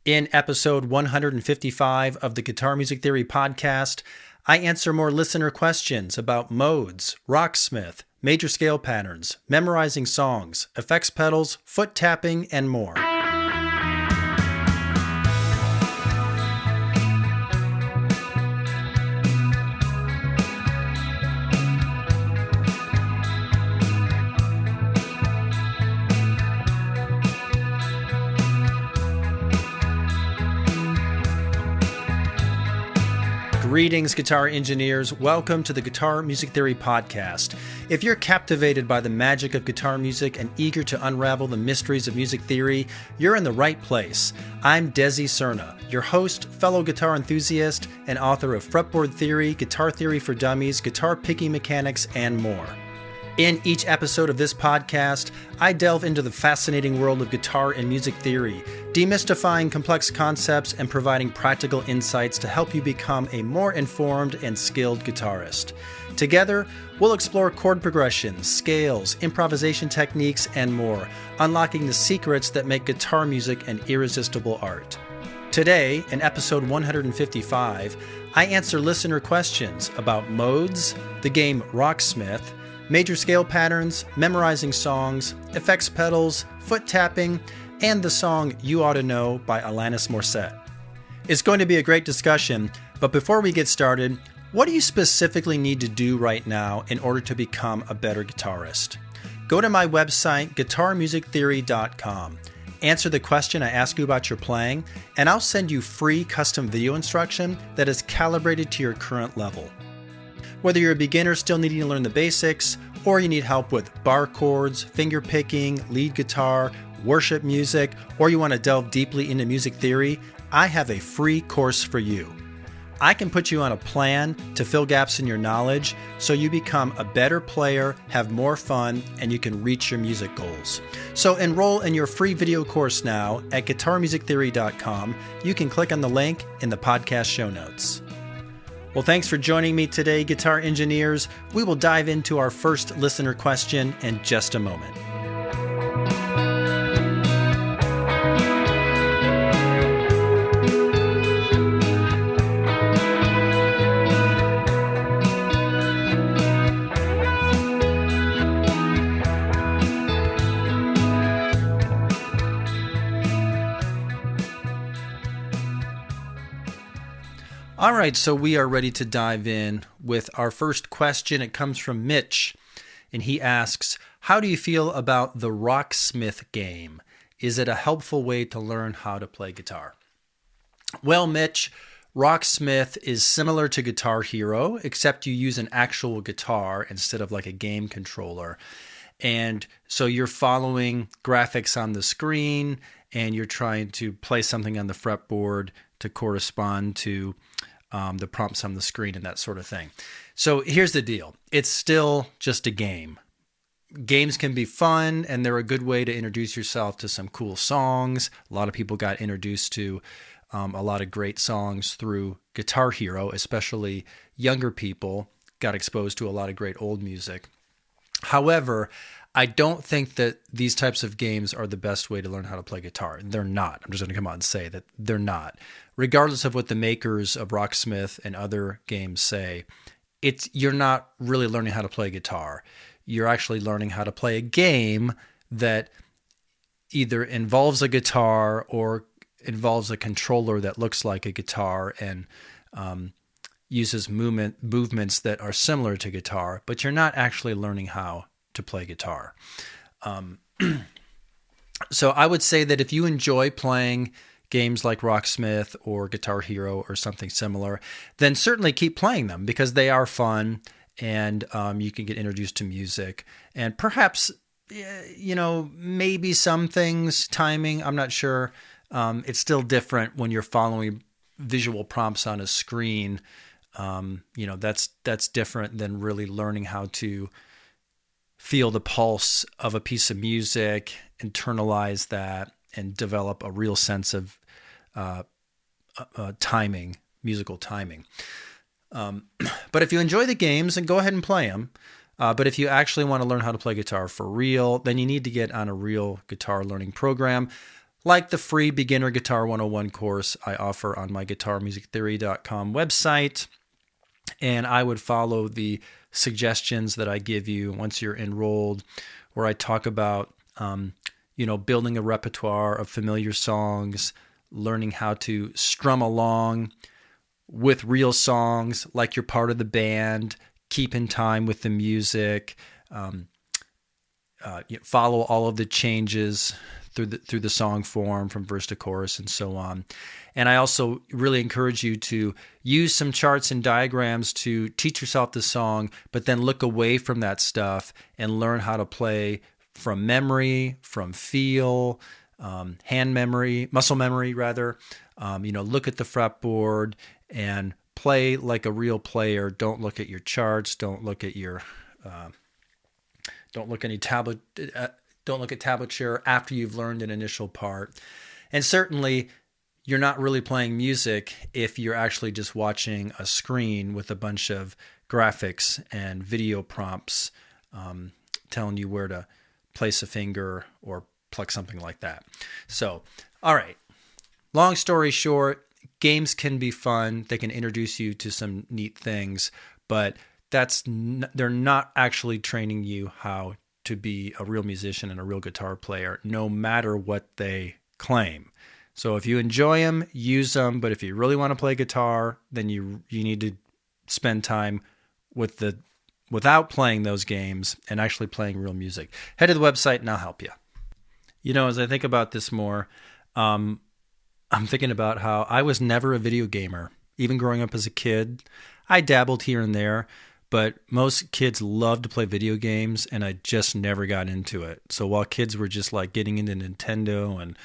In episode 155 of the Guitar Music Theory podcast, I answer more listener questions about modes, Rocksmith, major scale patterns, memorizing songs, effects pedals, foot tapping, and more. Greetings, guitar engineers. Welcome to the Guitar Music Theory podcast. If you're captivated by the magic of guitar music and eager to unravel the mysteries of music theory, you're in the right place. I'm Desi Cerna, your host, fellow guitar enthusiast, and author of Fretboard Theory, Guitar Theory for Dummies, Guitar Picking Mechanics, and more. In each episode of this podcast, I delve into the fascinating world of guitar and music theory, demystifying complex concepts and providing practical insights to help you become a more informed and skilled guitarist. Together, we'll explore chord progressions, scales, improvisation techniques, and more, unlocking the secrets that make guitar music an irresistible art. Today, in episode 155, I answer listener questions about modes, the game Rocksmith, major scale patterns, memorizing songs, effects pedals, foot tapping, and the song You Oughta Know by Alanis Morissette. It's going to be a great discussion, but before we get started, what do you specifically need to do right now in order to become a better guitarist? Go to my website, guitarmusictheory.com. Answer the question I ask you about your playing, and I'll send you free custom video instruction that is calibrated to your current level. Whether you're a beginner still needing to learn the basics, or you need help with bar chords, finger picking, lead guitar, worship music, or you want to delve deeply into music theory, I have a free course for you. I can put you on a plan to fill gaps in your knowledge so you become a better player, have more fun, and you can reach your music goals. So enroll in your free video course now at guitarmusictheory.com. You can click on the link in the podcast show notes. Well, thanks for joining me today, guitar engineers. We will dive into our first listener question in just a moment. All right, so we are ready to dive in with our first question. It comes from Mitch, and he asks, how do you feel about the Rocksmith game? Is it a helpful way to learn how to play guitar? Well, Mitch, Rocksmith is similar to Guitar Hero, except you use an actual guitar instead of like a game controller. And so you're following graphics on the screen, and you're trying to play something on the fretboard to correspond to the prompts on the screen and that sort of thing. So here's the deal. It's still just a game. Games can be fun, and they're a good way to introduce yourself to some cool songs. A lot of people got introduced to a lot of great songs through Guitar Hero, especially younger people got exposed to a lot of great old music. However, I don't think that these types of games are the best way to learn how to play guitar. They're not. I'm just going to come out and say that they're not. Regardless of what the makers of Rocksmith and other games say, you're not really learning how to play guitar. You're actually learning how to play a game that either involves a guitar or involves a controller that looks like a guitar and uses movements that are similar to guitar, but you're not actually learning how to play guitar. So I would say that if you enjoy playing games like Rocksmith or Guitar Hero or something similar, then certainly keep playing them because they are fun, and you can get introduced to music. And perhaps, maybe some things, timing, I'm not sure. It's still different when you're following visual prompts on a screen. That's different than really learning how to feel the pulse of a piece of music, internalize that, and develop a real sense of timing, musical timing. But if you enjoy the games, then go ahead and play them. But if you actually want to learn how to play guitar for real, then you need to get on a real guitar learning program like the free Beginner Guitar 101 course I offer on my guitarmusictheory.com website. And I would follow the suggestions that I give you once you're enrolled, where I talk about, building a repertoire of familiar songs, learning how to strum along with real songs like you're part of the band, keep in time with the music, follow all of the changes through the song form from verse to chorus and so on. And I also really encourage you to use some charts and diagrams to teach yourself the song, but then look away from that stuff and learn how to play from memory, from feel, hand memory, muscle memory rather. Look at the fretboard and play like a real player. Don't look at your charts. Don't look at your don't look at tablature after you've learned an initial part. And certainly, you're not really playing music if you're actually just watching a screen with a bunch of graphics and video prompts telling you where to place a finger or pluck something like that. So, all right. Long story short, games can be fun. They can introduce you to some neat things, but they're not actually training you how to be a real musician and a real guitar player, no matter what they claim. So if you enjoy them, use them. But if you really want to play guitar, then you need to spend time without playing those games and actually playing real music. Head to the website and I'll help you. As I think about this more, I'm thinking about how I was never a video gamer. Even growing up as a kid, I dabbled here and there, but most kids love to play video games, and I just never got into it. So while kids were just like getting into Nintendo and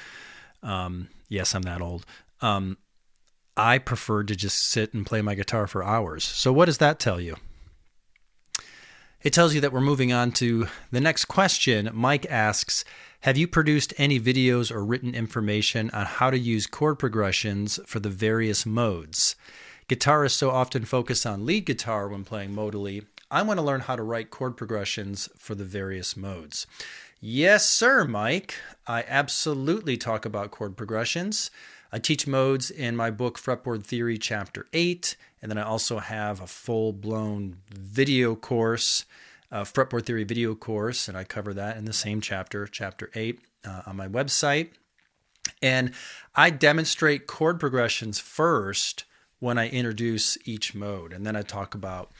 yes, I'm that old. I preferred to just sit and play my guitar for hours. So what does that tell you? It tells you that we're moving on to the next question. Mike asks, have you produced any videos or written information on how to use chord progressions for the various modes? Guitarists so often focus on lead guitar when playing modally. I want to learn how to write chord progressions for the various modes. Yes, sir, Mike. I absolutely talk about chord progressions. I teach modes in my book, Fretboard Theory, Chapter 8, and then I also have a full-blown video course, Fretboard Theory video course, and I cover that in the same chapter, Chapter 8, on my website. And I demonstrate chord progressions first when I introduce each mode, and then I talk about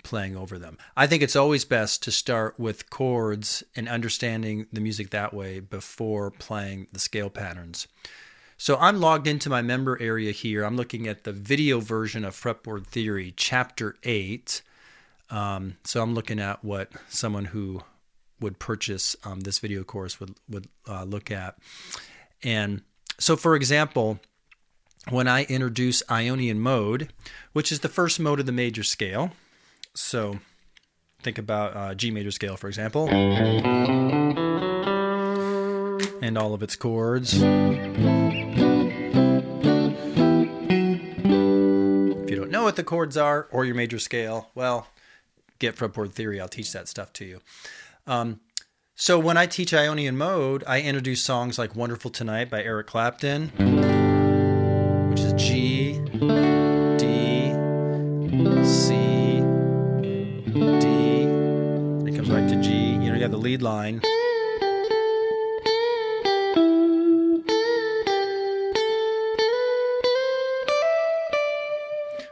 playing over them. I think it's always best to start with chords and understanding the music that way before playing the scale patterns. So I'm logged into my member area here. I'm looking at the video version of Fretboard Theory, Chapter 8. So I'm looking at what someone who would purchase this video course would look at. And so, for example, when I introduce Ionian mode, which is the first mode of the major scale, so think about G major scale, for example, and all of its chords. If you don't know what the chords are or your major scale, well, get Fretboard Theory. I'll teach that stuff to you. So when I teach Ionian mode, I introduce songs like Wonderful Tonight by Eric Clapton, which is G, D, C, D, and it comes back to G. You have the lead line.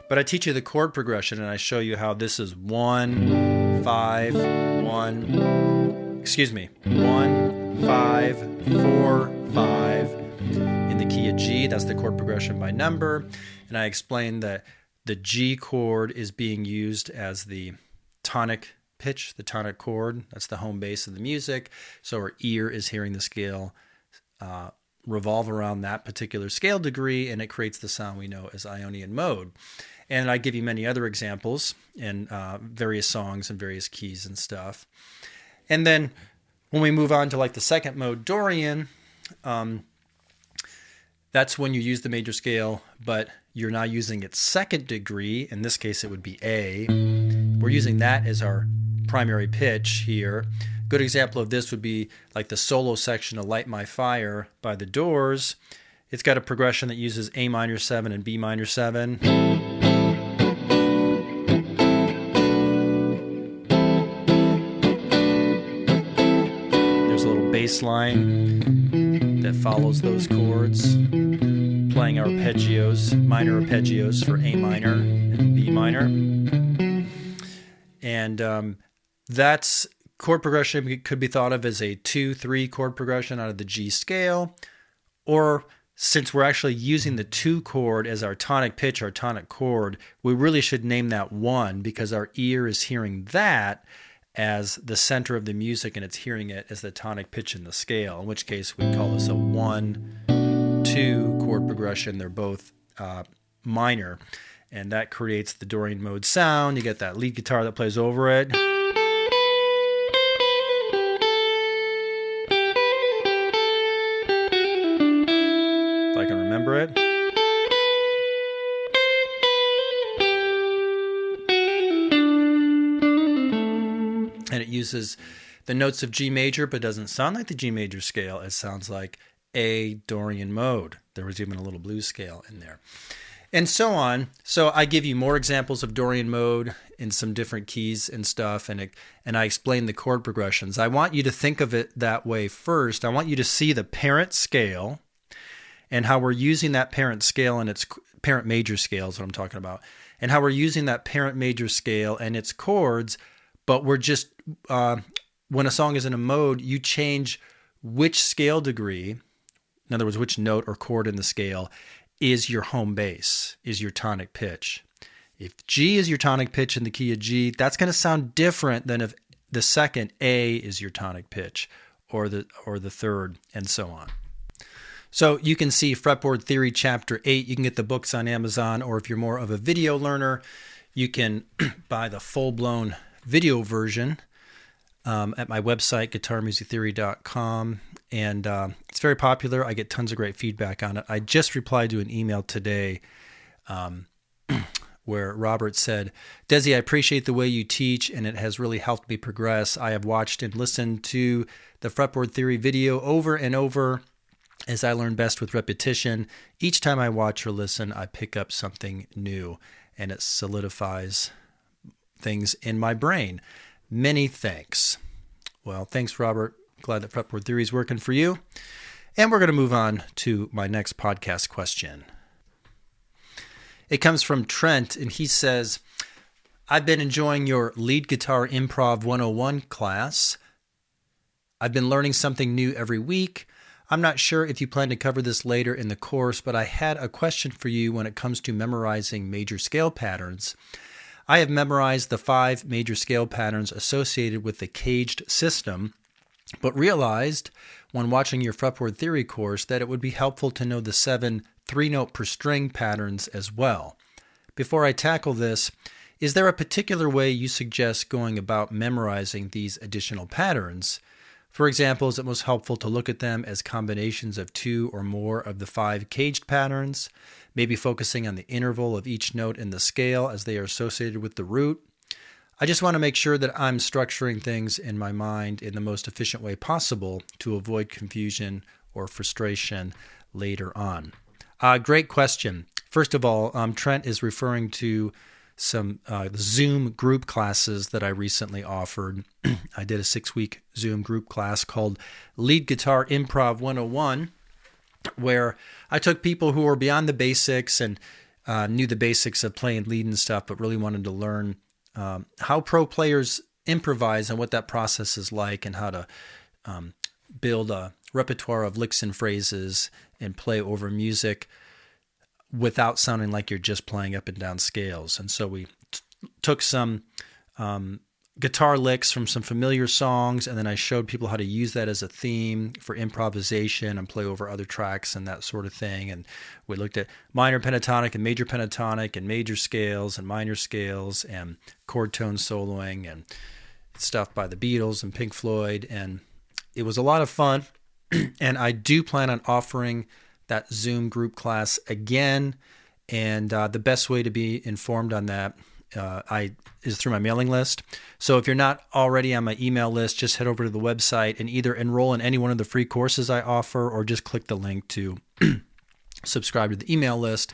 But I teach you the chord progression, and I show you how this is 1, 5, 1, 5, 4, 5. In the key of G, that's the chord progression by number. And I explain that the G chord is being used as the tonic pitch, the tonic chord. That's the home base of the music. So our ear is hearing the scale revolve around that particular scale degree, and it creates the sound we know as Ionian mode. And I give you many other examples in various songs and various keys and stuff. And then when we move on to like the second mode, Dorian, that's when you use the major scale, but you're now using its second degree. In this case, it would be A. We're using that as our primary pitch here. Good example of this would be like the solo section of Light My Fire by The Doors. It's got a progression that uses A minor 7 and B minor 7. There's a little bass line that follows those chords, playing arpeggios, minor arpeggios for A minor and B minor. And that's chord progression could be thought of as a 2-3 chord progression out of the G scale, or since we're actually using the 2 chord as our tonic pitch, our tonic chord, we really should name that 1 because our ear is hearing that as the center of the music and it's hearing it as the tonic pitch in the scale, in which case we call this a 1-2 chord progression. They're both minor, and that creates the Dorian mode sound. You get that lead guitar that plays over it. If I can remember it. And it uses the notes of G major, but doesn't sound like the G major scale. It sounds like a Dorian mode. There was even a little blues scale in there. And so on. So I give you more examples of Dorian mode in some different keys and stuff, and I explain the chord progressions. I want you to think of it that way first. I want you to see the parent scale and how we're using that parent scale and its parent major scale is what I'm talking about, and how we're using that parent major scale and its chords, but we're just, when a song is in a mode, you change which scale degree, in other words, which note or chord in the scale is your home bass, is your tonic pitch. If G is your tonic pitch in the key of G, that's going to sound different than if the second A is your tonic pitch, or the third, and so on. So you can see Fretboard Theory Chapter 8. You can get the books on Amazon, or if you're more of a video learner, you can buy the full-blown video version at my website, guitarmusictheory.com. And it's very popular. I get tons of great feedback on it. I just replied to an email today where Robert said, Desi, I appreciate the way you teach, and it has really helped me progress. I have watched and listened to the Fretboard Theory video over and over as I learn best with repetition. Each time I watch or listen, I pick up something new, and it solidifies things in my brain. Many thanks. Well, thanks, Robert. Glad that Fretboard Theory is working for you. And we're going to move on to my next podcast question. It comes from Trent, and he says, I've been enjoying your Lead Guitar Improv 101 class. I've been learning something new every week. I'm not sure if you plan to cover this later in the course, but I had a question for you when it comes to memorizing major scale patterns. I have memorized the 5 major scale patterns associated with the caged system, but realized when watching your Fretboard Theory course that it would be helpful to know the 7 3-note per string patterns as well. Before I tackle this, is there a particular way you suggest going about memorizing these additional patterns? For example, is it most helpful to look at them as combinations of 2 or more of the 5 caged patterns, maybe focusing on the interval of each note in the scale as they are associated with the root? I just want to make sure that I'm structuring things in my mind in the most efficient way possible to avoid confusion or frustration later on. Great question. First of all, Trent is referring to some Zoom group classes that I recently offered. I did a 6-week Zoom group class called Lead Guitar Improv 101, where I took people who were beyond the basics and knew the basics of playing lead and stuff, but really wanted to learn how pro players improvise and what that process is like, and how to build a repertoire of licks and phrases and play over music without sounding like you're just playing up and down scales. And so we took some guitar licks from some familiar songs, and then I showed people how to use that as a theme for improvisation and play over other tracks and that sort of thing. And we looked at minor pentatonic and major scales and minor scales and chord tone soloing and stuff by the Beatles and Pink Floyd. And it was a lot of fun. And I do plan on offering that Zoom group class again. And the best way to be informed on that is through my mailing list. So if you're not already on my email list, just head over to the website and either enroll in any one of the free courses I offer, or just click the link to subscribe to the email list,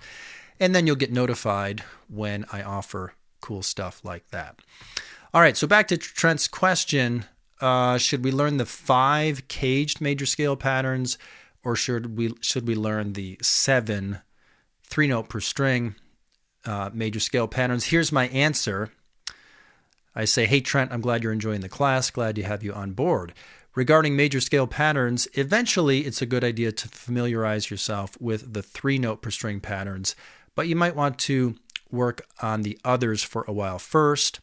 and then you'll get notified when I offer cool stuff like that. All right, so back to Trent's question. Should we learn the 5 caged major scale patterns, or should we learn the 7 3-note per string major scale patterns? Here's my answer. I say, hey, Trent, I'm glad you're enjoying the class. Glad to have you on board. Regarding major scale patterns, eventually it's a good idea to familiarize yourself with the 3-note per string patterns, but you might want to work on the others for a while first.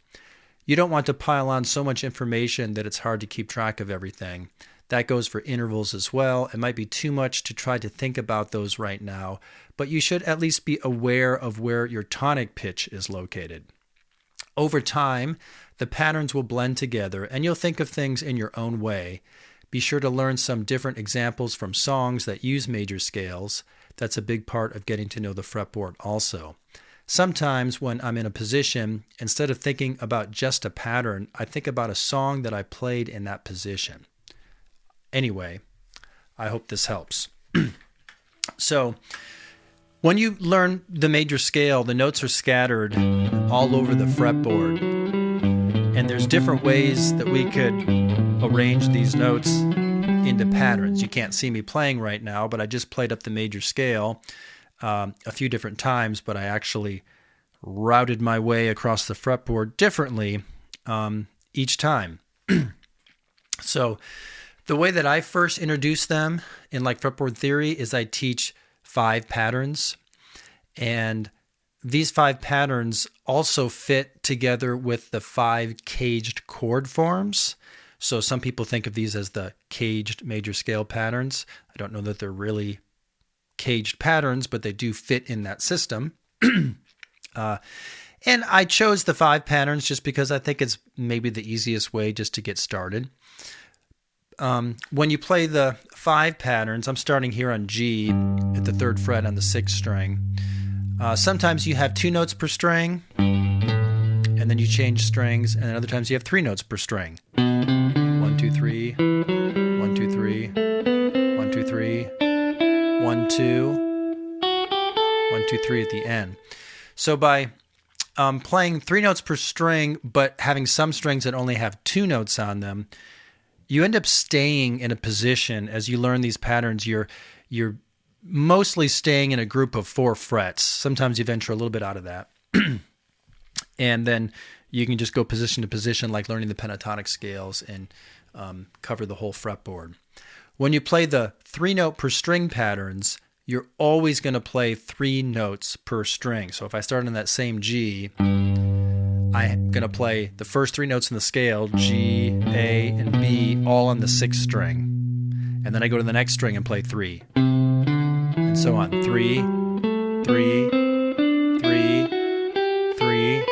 You don't want to pile on so much information that it's hard to keep track of everything. That goes for intervals as well. It might be too much to try to think about those right now, but you should at least be aware of where your tonic pitch is located. Over time, the patterns will blend together and you'll think of things in your own way. Be sure to learn some different examples from songs that use major scales. That's a big part of getting to know the fretboard also. Sometimes when I'm in a position, instead of thinking about just a pattern, I think about a song that I played in that position. Anyway, I hope this helps. So, when you learn the major scale, the notes are scattered all over the fretboard. And there's different ways that we could arrange these notes into patterns. You can't see me playing right now, but I just played up the major scale a few different times, but I actually routed my way across the fretboard differently each time. So the way that I first introduce them in like fretboard theory is I teach 5 patterns, and these 5 patterns also fit together with the 5 caged chord forms. So some people think of these as the caged major scale patterns. I don't know that they're really caged patterns, but they do fit in that system. And I chose the 5 patterns just because I think it's maybe the easiest way just to get started. When you play the 5 patterns, I'm starting here on G at the 3rd fret on the 6th string. Sometimes you have 2 notes per string, and then you change strings, and other times you have 3 notes per string. 1, 2, 3, 1, 2, 3, 1, 2, 3, 1, 2, 1, 2, 3 at the end. So by playing 3 notes per string, but having some strings that only have 2 notes on them, you end up staying in a position as you learn these patterns. You're mostly staying in a group of 4 frets. Sometimes you venture a little bit out of that. And then you can just go position to position, like learning the pentatonic scales, and cover the whole fretboard. When you play the 3-note per string patterns, you're always going to play 3 notes per string. So if I start on that same G, I'm going to play the first 3 notes in the scale, G, A, and B, all on the 6th string. And then I go to the next string and play 3. And so on. 3, 3, 3, 3.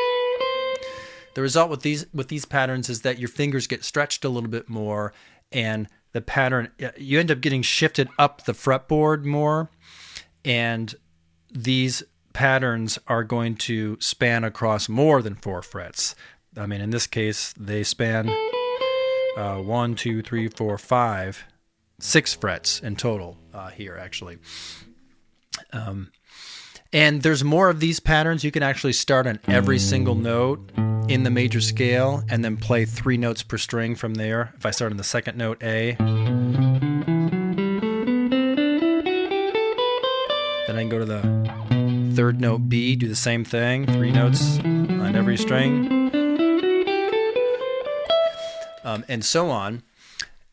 The result with these patterns is that your fingers get stretched a little bit more, and the pattern, you end up getting shifted up the fretboard more, and these patterns are going to span across more than 4 frets. I mean, in this case, they span 1, 2, 3, 4, 5, 6 frets in total here, actually. And there's more of these patterns. You can actually start on every single note in the major scale and then play 3 notes per string from there. If I start on the 2nd note, A, then I can go to the 3rd note, B, do the same thing, 3 notes on every string, and so on.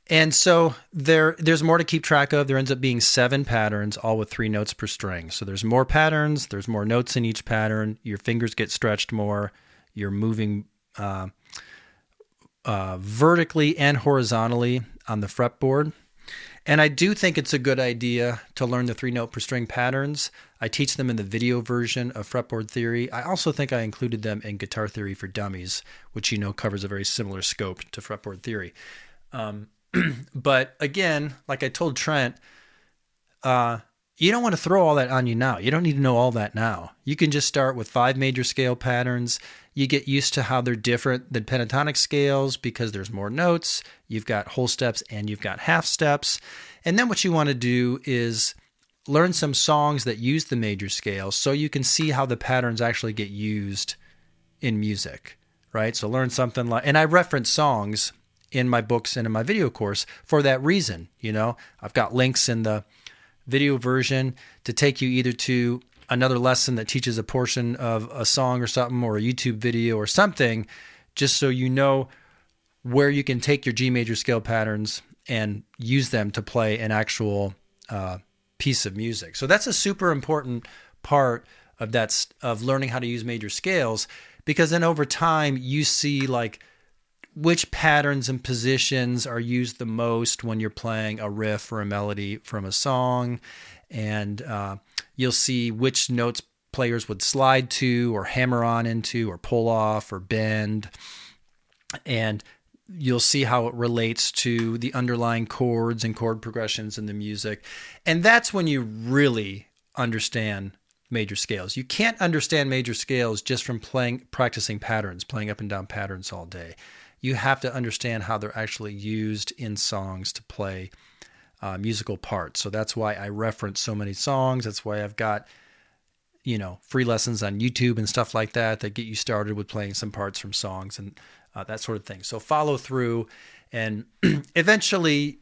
And so there's more to keep track of. There ends up being 7 patterns, all with 3 notes per string. So there's more patterns, there's more notes in each pattern, your fingers get stretched more, you're moving vertically and horizontally on the fretboard. And I do think it's a good idea to learn the 3-note per string patterns. I teach them in the video version of Fretboard Theory. I also think I included them in Guitar Theory for Dummies, which covers a very similar scope to Fretboard Theory. But again, like I told Trent, you don't want to throw all that on you now. You don't need to know all that now. You can just start with 5 major scale patterns. You get used to how they're different than pentatonic scales because there's more notes. You've got whole steps and you've got half steps. And then what you want to do is learn some songs that use the major scales so you can see how the patterns actually get used in music, right? So learn something like, and I reference songs in my books and in my video course for that reason. I've got links in the video version to take you either to another lesson that teaches a portion of a song or something, or a YouTube video or something, just so you know where you can take your G major scale patterns and use them to play an actual piece of music. So that's a super important part of learning how to use major scales, because then over time you see like which patterns and positions are used the most when you're playing a riff or a melody from a song. And you'll see which notes players would slide to or hammer on into or pull off or bend. And you'll see how it relates to the underlying chords and chord progressions in the music. And that's when you really understand major scales. You can't understand major scales just from practicing patterns, playing up and down patterns all day. You have to understand how they're actually used in songs to play musical parts. So that's why I reference so many songs. That's why I've got, free lessons on YouTube and stuff like that get you started with playing some parts from songs and that sort of thing. So follow through, and eventually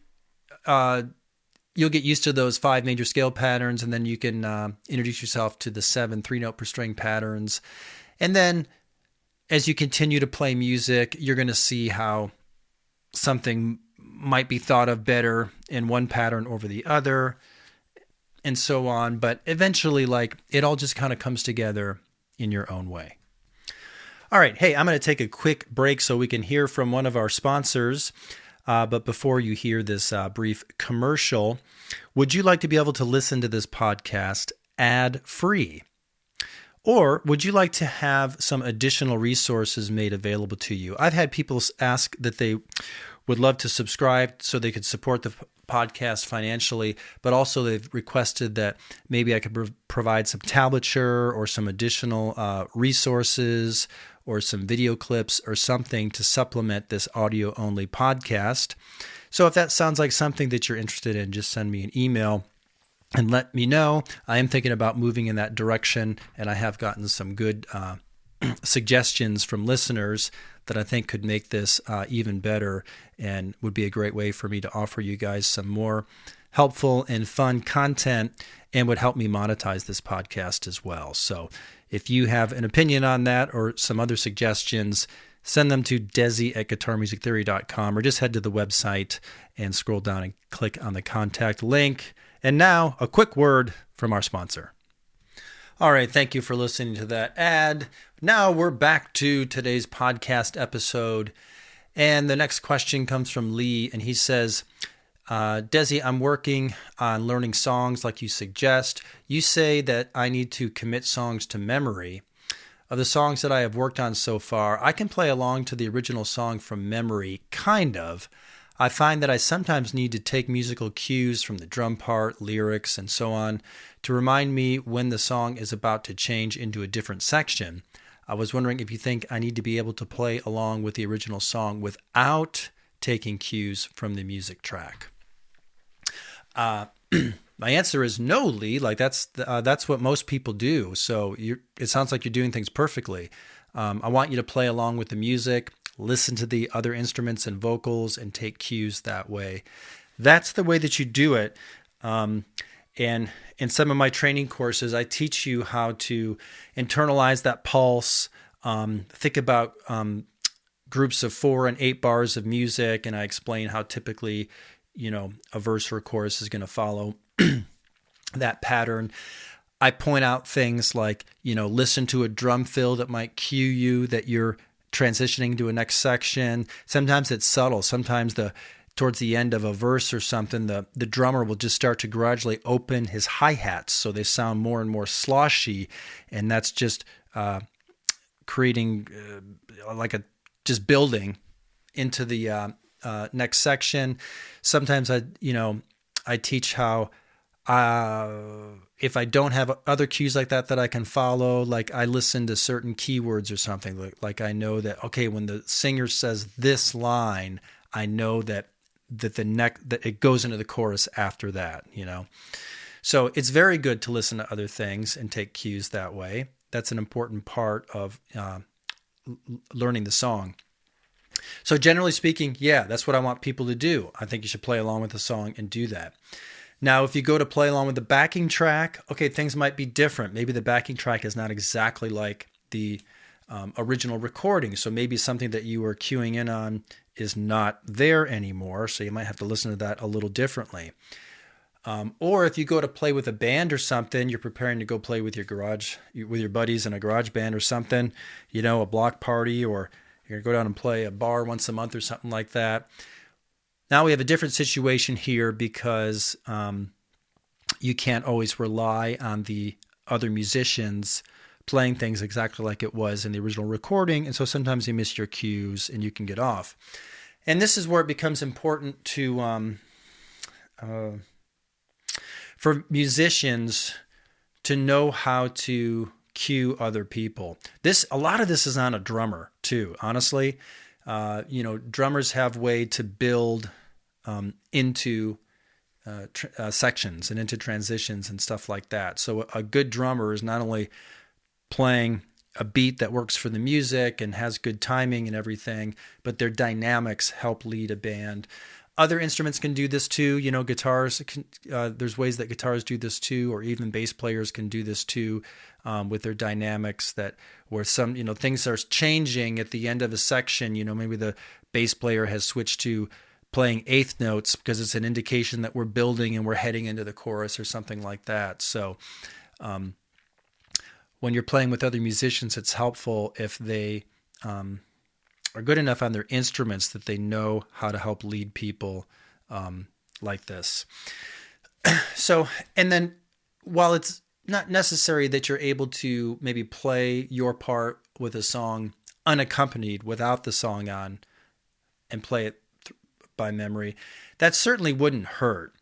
you'll get used to those 5 major scale patterns, and then you can introduce yourself to the 7 3-note per string patterns. And then as you continue to play music, you're going to see how something might be thought of better in one pattern over the other, and so on. But eventually, it all just kind of comes together in your own way. All right. Hey, I'm going to take a quick break so we can hear from one of our sponsors. But before you hear this brief commercial, would you like to be able to listen to this podcast ad-free? Or would you like to have some additional resources made available to you? I've had people ask that they would love to subscribe so they could support the podcast financially, but also they've requested that maybe I could provide some tablature or some additional resources or some video clips or something to supplement this audio-only podcast. So if that sounds like something that you're interested in, just send me an email and let me know. I am thinking about moving in that direction, and I have gotten some good suggestions from listeners that I think could make this even better and would be a great way for me to offer you guys some more helpful and fun content, and would help me monetize this podcast as well. So if you have an opinion on that or some other suggestions, send them to desi@guitarmusictheory.com, or just head to the website and scroll down and click on the contact link. And now, a quick word from our sponsor. All right, thank you for listening to that ad. Now we're back to today's podcast episode. And the next question comes from Lee, and he says, Desi, I'm working on learning songs like you suggest. You say that I need to commit songs to memory. Of the songs that I have worked on so far, I can play along to the original song from memory, kind of. I find that I sometimes need to take musical cues from the drum part, lyrics, and so on to remind me when the song is about to change into a different section. I was wondering if you think I need to be able to play along with the original song without taking cues from the music track. My answer is no, Lee. That's what most people do. So it sounds like you're doing things perfectly. I want you to play along with the music, listen to the other instruments and vocals, and take cues that way. That's the way that you do it. And in some of my training courses, I teach you how to internalize that pulse, think about groups of 4 and 8 bars of music, and I explain how typically, a verse or a chorus is going to follow that pattern. I point out things like, listen to a drum fill that might cue you that you're transitioning to a next section. Sometimes it's subtle. Sometimes towards the end of a verse or something, the drummer will just start to gradually open his hi-hats so they sound more and more sloshy, and that's just creating just building into the next section. Sometimes I teach how if I don't have other cues like that I can follow, like I listen to certain keywords or something, like I know that, okay, when the singer says this line, I know that it goes into the chorus after that, So it's very good to listen to other things and take cues that way. That's an important part of learning the song. So generally speaking, yeah, that's what I want people to do. I think you should play along with the song and do that. Now, if you go to play along with the backing track, okay, things might be different. Maybe the backing track is not exactly like the original recording. So maybe something that you were cueing in on is not there anymore. So you might have to listen to that a little differently. Or if you go to play with a band or something, you're preparing to go play with with your buddies in a garage band or something, a block party, or you're going to go down and play a bar once a month or something like that. Now we have a different situation here because you can't always rely on the other musicians playing things exactly like it was in the original recording. And so sometimes you miss your cues and you can get off. And this is where it becomes important to for musicians to know how to cue other people. A lot of this is on a drummer too, honestly. Drummers have a way to build into sections and into transitions and stuff like that. So a good drummer is not only playing a beat that works for the music and has good timing and everything, but their dynamics help lead a band. Other instruments can do this too. Guitars, there's ways that guitars do this too, or even bass players can do this too, with their dynamics, that where some, things are changing at the end of a section. Maybe the bass player has switched to playing eighth notes because it's an indication that we're building and we're heading into the chorus or something like that. So when you're playing with other musicians, it's helpful if they are good enough on their instruments that they know how to help lead people like this. So, and then while it's not necessary that you're able to maybe play your part with a song unaccompanied without the song on and play it by memory, that certainly wouldn't hurt.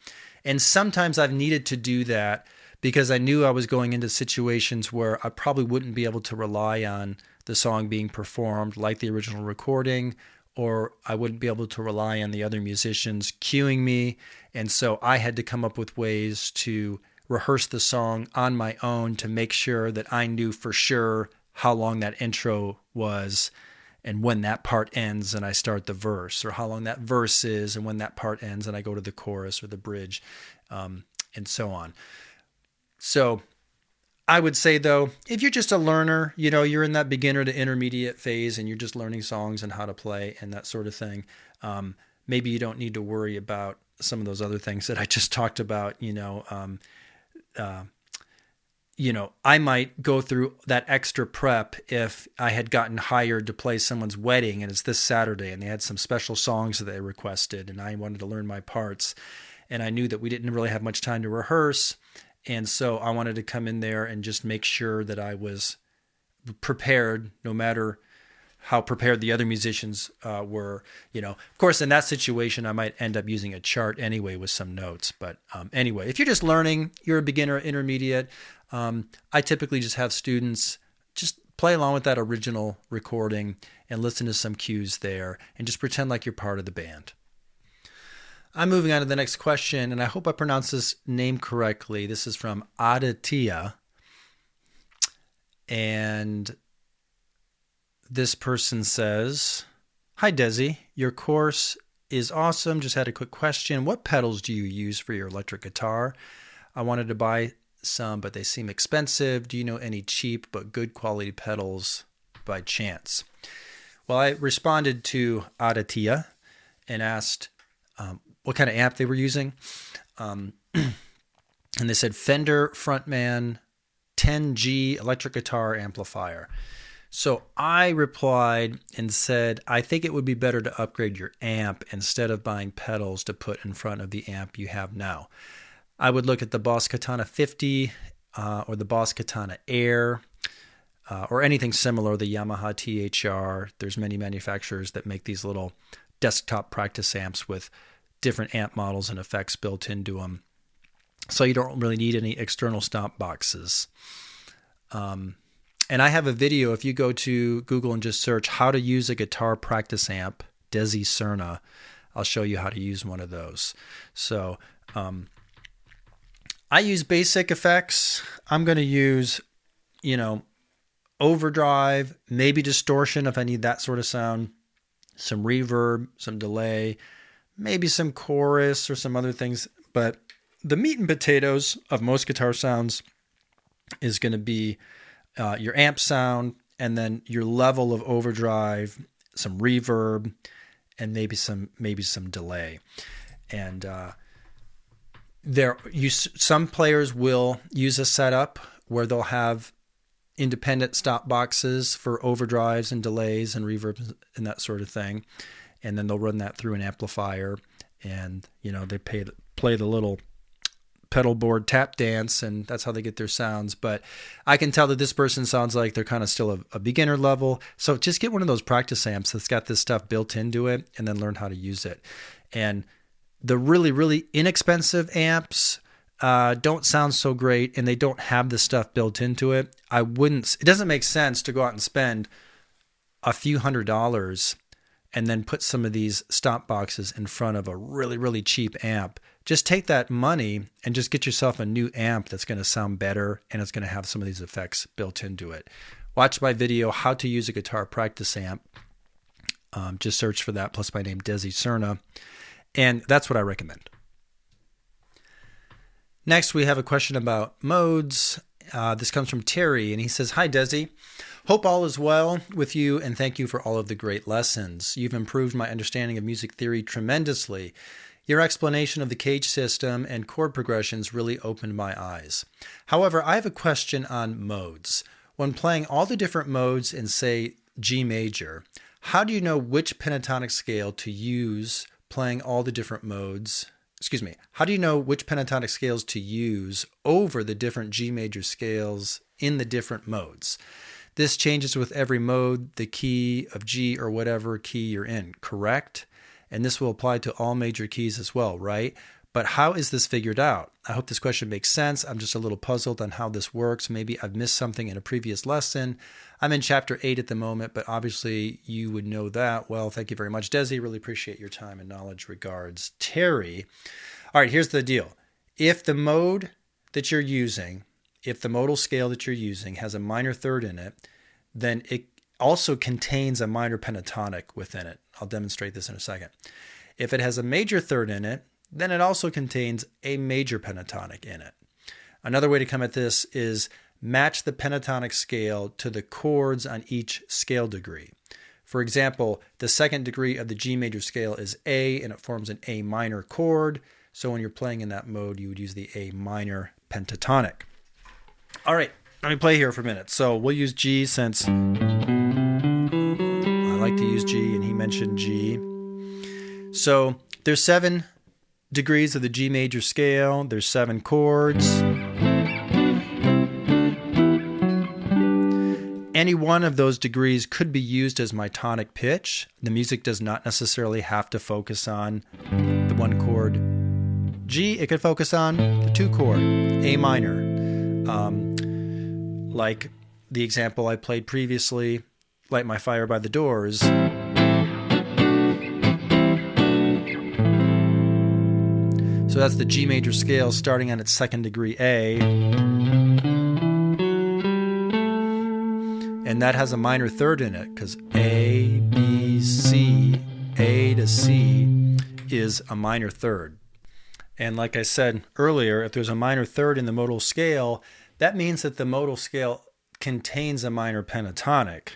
And sometimes I've needed to do that because I knew I was going into situations where I probably wouldn't be able to rely on the song being performed like the original recording, or I wouldn't be able to rely on the other musicians cueing me. And so I had to come up with ways to rehearse the song on my own to make sure that I knew for sure how long that intro was and when that part ends and I start the verse, or how long that verse is and when that part ends and I go to the chorus or the bridge, and so on. So I would say, though, if you're just a learner, you're in that beginner to intermediate phase and you're just learning songs and how to play and that sort of thing, maybe you don't need to worry about some of those other things that I just talked about. I might go through that extra prep if I had gotten hired to play someone's wedding and it's this Saturday and they had some special songs that they requested and I wanted to learn my parts. And I knew that we didn't really have much time to rehearse. And so I wanted to come in there and just make sure that I was prepared, no matter how prepared the other musicians were. Of course, in that situation, I might end up using a chart anyway with some notes. But anyway, if you're just learning, you're a beginner, intermediate, I typically just have students just play along with that original recording and listen to some cues there and just pretend like you're part of the band. I'm moving on to the next question, and I hope I pronounced this name correctly. This is from Oughta Know. And this person says, "Hi, Desi. Your course is awesome. Just had a quick question. What pedals do you use for your electric guitar? I wanted to buy some, but they seem expensive. Do you know any cheap but good quality pedals by chance?" Well, I responded to Oughta Know and asked what kind of amp they were using. And they said Fender Frontman 10G electric guitar amplifier. So I replied and said, I think it would be better to upgrade your amp instead of buying pedals to put in front of the amp you have now. I would look at the Boss Katana 50 or the Boss Katana Air or anything similar, the Yamaha THR. There's many manufacturers that make these little desktop practice amps with different amp models and effects built into them. So you don't really need any external stop boxes. And I have a video, if you go to Google and just search how to use a guitar practice amp, Desi Cerna, I'll show you how to use one of those. So I use basic effects. I'm going to use, overdrive, maybe distortion if I need that sort of sound, some reverb, some delay, maybe some chorus or some other things. But the meat and potatoes of most guitar sounds is going to be your amp sound, and then your level of overdrive, some reverb, and maybe some delay. And some players will use a setup where they'll have independent stop boxes for overdrives and delays and reverbs and that sort of thing, and then they'll run that through an amplifier, and they play the little pedal board tap dance, and that's how they get their sounds. But I can tell that this person sounds like they're kind of still a beginner level. So just get one of those practice amps that's got this stuff built into it, and then learn how to use it. And the really, really inexpensive amps don't sound so great, and they don't have the stuff built into it. It doesn't make sense to go out and spend a few $100s and then put some of these stop boxes in front of a really, really cheap amp. Just take that money and just get yourself a new amp that's going to sound better, and it's going to have some of these effects built into it. Watch my video, How to Use a Guitar Practice Amp. Just search for that, plus my name, Desi Cerna. And that's what I recommend. Next, we have a question about modes. This comes from Terry, and he says, "Hi, Desi. Hope all is well with you, and thank you for all of the great lessons. You've improved my understanding of music theory tremendously. Your explanation of the cage system and chord progressions really opened my eyes. However, I have a question on modes. When playing all the different modes in, say, G major, how do you know which pentatonic scale to use playing all the different modes? How do you know which pentatonic scales to use over the different G major scales in the different modes? This changes with every mode, the key of G or whatever key you're in, correct? And this will apply to all major keys as well, right? But how is this figured out? I hope this question makes sense. I'm just a little puzzled on how this works. Maybe I've missed something in a previous lesson. I'm in chapter 8 at the moment, but obviously you would know that. Well, thank you very much, Desi. Really appreciate your time and knowledge. Regards, Terry. All right, here's the deal. If the mode that you're using, if the modal scale that you're using has a minor third in it, then it also contains a minor pentatonic within it. I'll demonstrate this in a second. If it has a major third in it, then it also contains a major pentatonic in it. Another way to come at this is match the pentatonic scale to the chords on each scale degree. For example, the second degree of the G major scale is A, and it forms an A minor chord. So when you're playing in that mode, you would use the A minor pentatonic. All right, let me play here for a minute. So we'll use G since I like to use G, and he mentioned G. So there's 7 degrees of the G major scale. There's 7 chords. Any one of those degrees could be used as my tonic pitch. The music does not necessarily have to focus on the 1 chord G. It could focus on the 2 chord A minor. Like the example I played previously, Light My Fire by the Doors. So that's the G major scale starting on its 2nd degree A. And that has a minor third in it because A, B, C, A to C is a minor third. And like I said earlier, if there's a minor third in the modal scale, that means that the modal scale contains a minor pentatonic.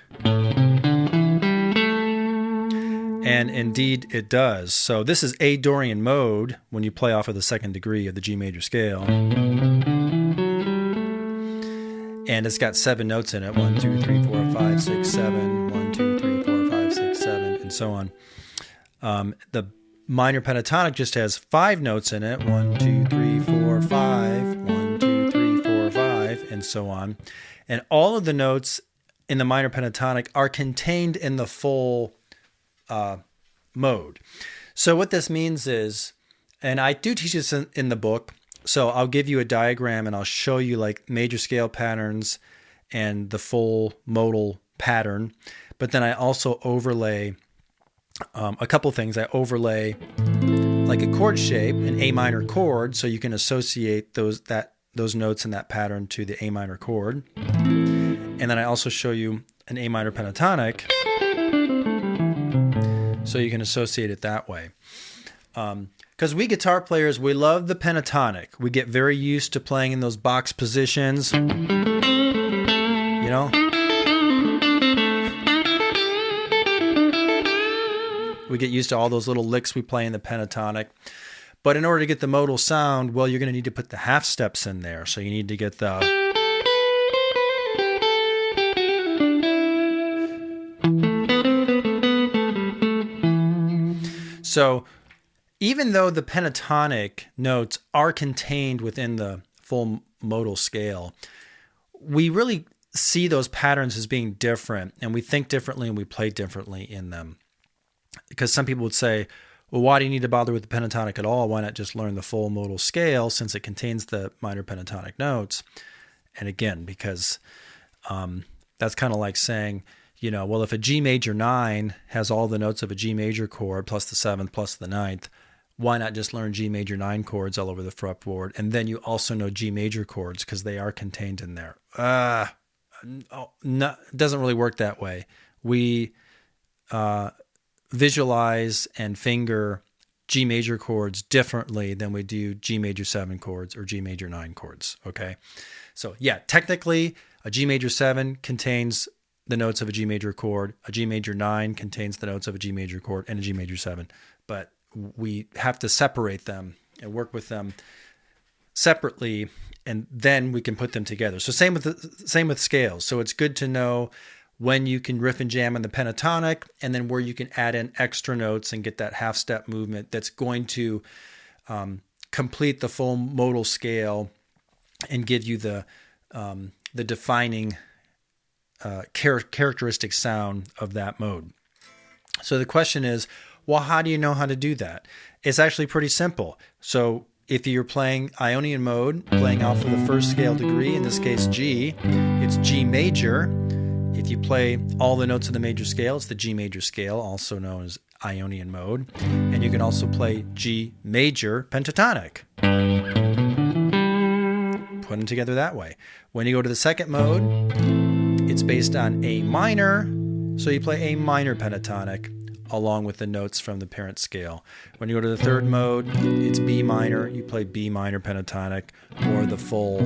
And indeed it does. So this is A Dorian mode when you play off of the 2nd degree of the G major scale. And it's got 7 notes in it. 1, 2, 3, 4, 5, 6, 7. 1, 2, 3, 4, 5, 6, 7, and so on. The minor pentatonic just has 5 notes in it. 1, 2, 3, 4, 5. 1, 2, 3, 4, 5, and so on. And all of the notes in the minor pentatonic are contained in the full mode. So what this means is, and I do teach this in the book, So I'll give you a diagram and I'll show you like major scale patterns and the full modal pattern. But then I also overlay a couple things. I overlay like a chord shape, an A minor chord, so you can associate those notes in that pattern to the A minor chord. And then I also show you an A minor pentatonic, so you can associate it that way. Because we guitar players, we love the pentatonic. We get very used to playing in those box positions, We get used to all those little licks we play in the pentatonic. But in order to get the modal sound, well, you're going to need to put the half steps in there. So you need to get the... So even though the pentatonic notes are contained within the full modal scale, we really see those patterns as being different, and we think differently and we play differently in them. Because some people would say, well, why do you need to bother with the pentatonic at all? Why not just learn the full modal scale since it contains the minor pentatonic notes? And again, because that's kind of like saying, well, if a G major 9 has all the notes of a G major chord plus the 7th plus the 9th, why not just learn G major 9 chords all over the fretboard? And then you also know G major chords because they are contained in there. No, it doesn't really work that way. We visualize and finger G major chords differently than we do G major 7 chords or G major 9 chords, okay? So yeah, technically a G major 7 contains the notes of a G major chord, a G major 9 contains the notes of a G major chord and a G major 7, but we have to separate them and work with them separately, and then we can put them together. So same with scales. So it's good to know when you can riff and jam on the pentatonic, and then where you can add in extra notes and get that half step movement that's going to complete the full modal scale and give you the defining characteristic sound of that mode. So the question is, well, how do you know how to do that? It's actually pretty simple. So if you're playing Ionian mode, playing out for the first scale degree, in this case G, it's G major. If you play all the notes of the major scale, it's the G major scale, also known as Ionian mode. And you can also play G major pentatonic. Put them together that way. When you go to the second mode, it's based on A minor, so you play A minor pentatonic along with the notes from the parent scale. When you go to the third mode, it's B minor, you play B minor pentatonic or the full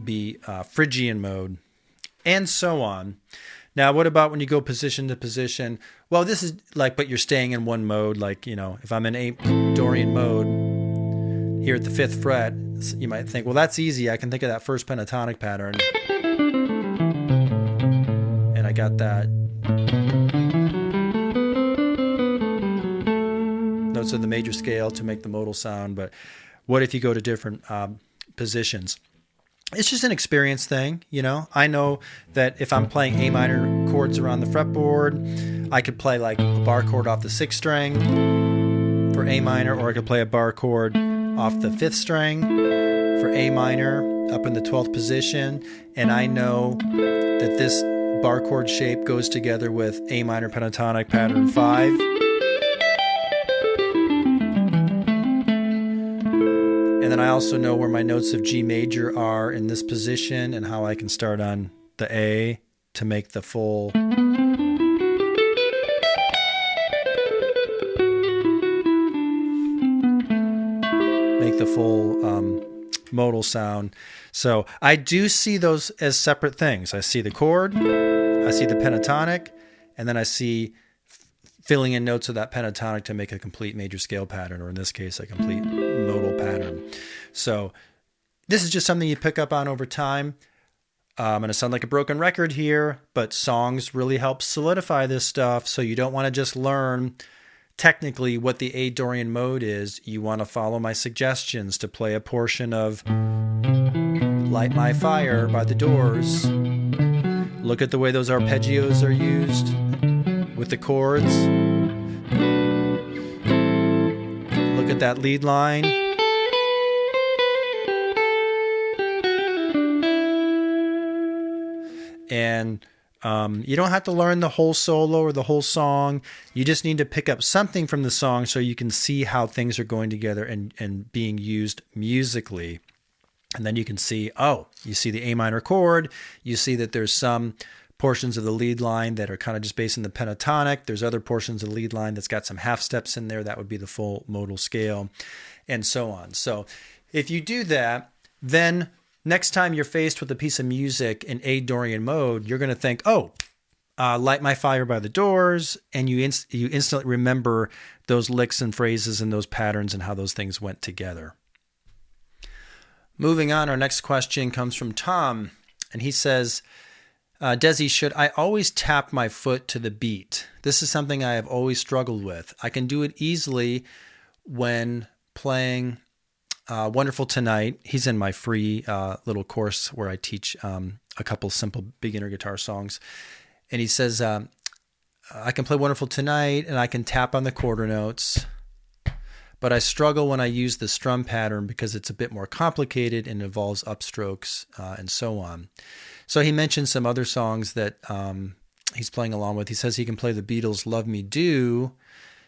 B Phrygian mode, and so on. Now, what about when you go position to position? Well, this is like, but you're staying in one mode. Like, if I'm in A Dorian mode here at the 5th fret, you might think, well, that's easy. I can think of that first pentatonic pattern. And I got that. Notes of the major scale to make the modal sound. But what if you go to different positions? It's just an experience thing, I know that if I'm playing A minor chords around the fretboard, I could play like a bar chord off the 6th string for A minor, or I could play a bar chord off the 5th string for A minor up in the 12th position, and I know that this bar chord shape goes together with A minor pentatonic pattern 5. And then I also know where my notes of G major are in this position and how I can start on the A to make the full modal sound. So I do see those as separate things. I see the chord, I see the pentatonic, and then I see filling in notes of that pentatonic to make a complete major scale pattern, or in this case, a complete modal pattern. So this is just something you pick up on over time. I'm going to sound like a broken record here, but songs really help solidify this stuff. So you don't want to just learn technically what the A Dorian mode is. You want to follow my suggestions to play a portion of Light My Fire by The Doors. Look at the way those arpeggios are used with the chords. Look look at that lead line. And you don't have to learn the whole solo or the whole song. You just need to pick up something from the song so you can see how things are going together and being used musically. And then you can see, you see the A minor chord. You see that there's some portions of the lead line that are kind of just based in the pentatonic. There's other portions of the lead line that's got some half steps in there. That would be the full modal scale, and so on. So if you do that, then next time you're faced with a piece of music in A Dorian mode, you're going to think, Light My Fire by the Doors, and you instantly remember those licks and phrases and those patterns and how those things went together. Moving on, our next question comes from Tom, and he says, Desi, should I always tap my foot to the beat? This is something I have always struggled with. I can do it easily when playing Wonderful Tonight. He's in my free little course where I teach a couple simple beginner guitar songs. And he says, I can play Wonderful Tonight and I can tap on the quarter notes, but I struggle when I use the strum pattern because it's a bit more complicated and involves upstrokes and so on. So he mentioned some other songs that he's playing along with. He says he can play the Beatles' Love Me Do.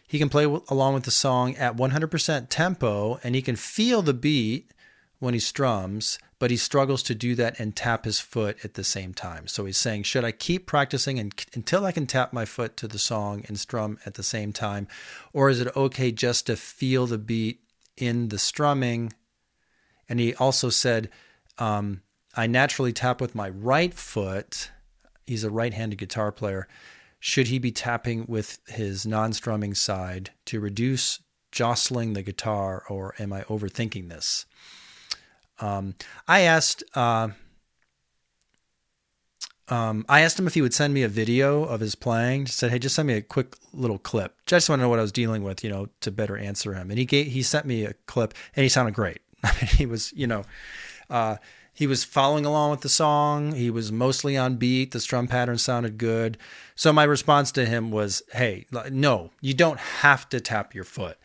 He can play along with the song at 100% tempo, and he can feel the beat when he strums, but he struggles to do that and tap his foot at the same time. So he's saying, should I keep practicing until I can tap my foot to the song and strum at the same time? Or is it okay just to feel the beat in the strumming? And he also said, I naturally tap with my right foot. He's a right-handed guitar player. Should he be tapping with his non-strumming side to reduce jostling the guitar, or am I overthinking this? I asked him if he would send me a video of his playing. Just said, hey, just send me a quick little clip. Just want to know what I was dealing with, to better answer him. And he sent me a clip, and he sounded great. I mean, he was, he was following along with the song. He was mostly on beat. The strum pattern sounded good. So my response to him was, hey, no, you don't have to tap your foot.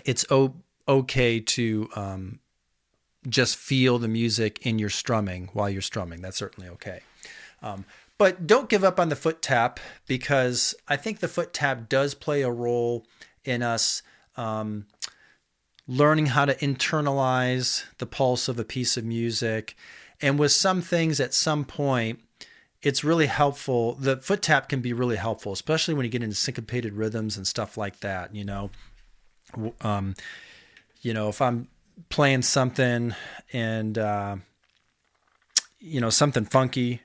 It's okay to just feel the music in your strumming while you're strumming. That's certainly okay. But don't give up on the foot tap, because I think the foot tap does play a role in us learning how to internalize the pulse of a piece of music. And with some things at some point, it's really helpful. The foot tap can be really helpful, especially when you get into syncopated rhythms and stuff like that. If I'm playing something and, something funky,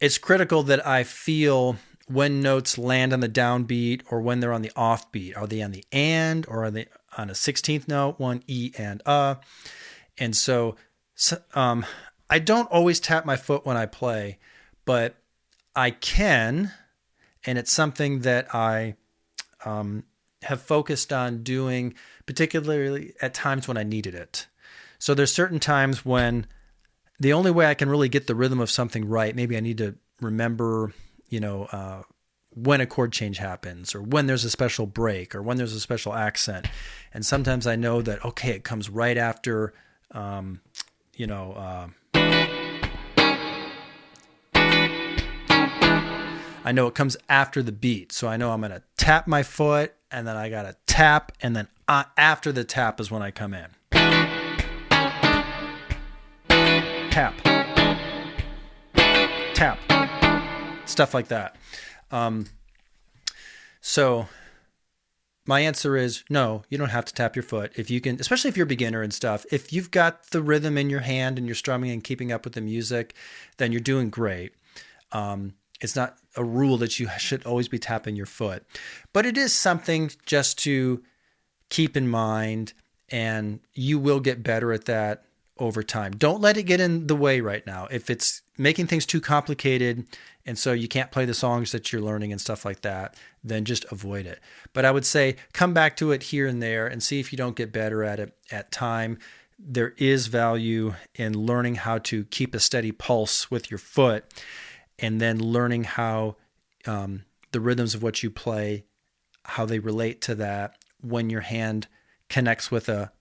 it's critical that I feel when notes land on the downbeat or when they're on the offbeat. Are they on the and, or are they on a 16th note, one E and a? And so I don't always tap my foot when I play, but I can, and it's something that I have focused on doing, particularly at times when I needed it. So there's certain times when the only way I can really get the rhythm of something right, maybe I need to remember, when a chord change happens, or when there's a special break, or when there's a special accent. And sometimes I know that, okay, it comes right after, I know it comes after the beat. So I know I'm going to tap my foot, and then I got to tap, and then after the tap is when I come in. Tap, tap, stuff like that. So my answer is no, you don't have to tap your foot. If you can, especially if you're a beginner and stuff, if you've got the rhythm in your hand and you're strumming and keeping up with the music, then you're doing great. It's not a rule that you should always be tapping your foot, but it is something just to keep in mind, and you will get better at that over time. Don't let it get in the way right now. If it's making things too complicated and so you can't play the songs that you're learning and stuff like that, then just avoid it. But I would say come back to it here and there and see if you don't get better at it at time. There is value in learning how to keep a steady pulse with your foot. and then learning how the rhythms of what you play, how they relate to that when your hand connects with a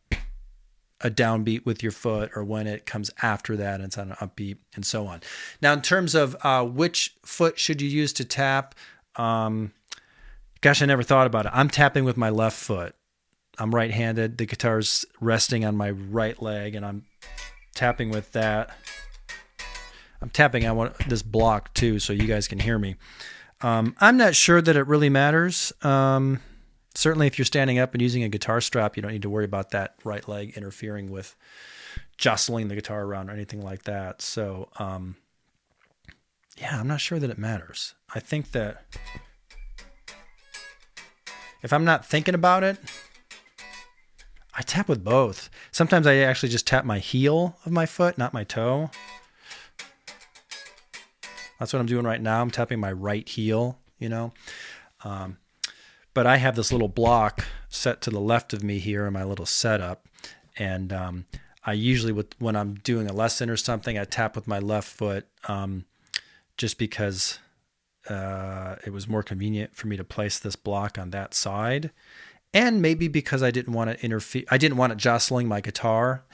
downbeat with your foot, or when it comes after that and it's on an upbeat, and so on. Now, in terms of which foot should you use to tap, gosh, I never thought about it. I'm tapping with my left foot. I'm right-handed. The guitar's resting on my right leg, and I'm tapping with that. I'm tapping on this block too, so you guys can hear me. I'm not sure that it really matters. Certainly, if you're standing up and using a guitar strap, you don't need to worry about that right leg interfering with jostling the guitar around or anything like that. So, yeah, I'm not sure that it matters. I think that if I'm not thinking about it, I tap with both. Sometimes I actually just tap my heel of my foot, not my toe. That's what I'm doing right now. I'm tapping my right heel, But I have this little block set to the left of me here in my little setup. And I usually, when I'm doing a lesson or something, I tap with my left foot just because it was more convenient for me to place this block on that side. And maybe because I didn't want to interfere. I didn't want it jostling my guitar,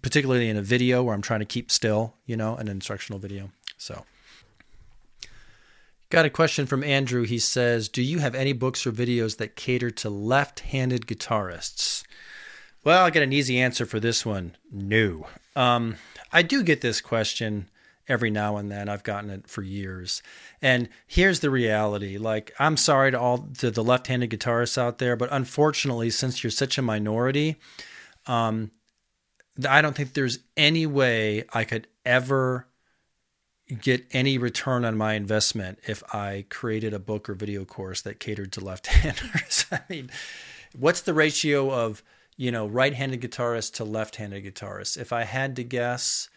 particularly in a video where I'm trying to keep still, an instructional video. So. Got a question from Andrew. He says, do you have any books or videos that cater to left-handed guitarists? Well, I'll get an easy answer for this one. No. I do get this question every now and then. I've gotten it for years. And here's the reality. I'm sorry to the left-handed guitarists out there, but unfortunately, since you're such a minority, I don't think there's any way I could ever get any return on my investment if I created a book or video course that catered to left-handers. I mean, what's the ratio of, right-handed guitarists to left-handed guitarists? If I had to guess,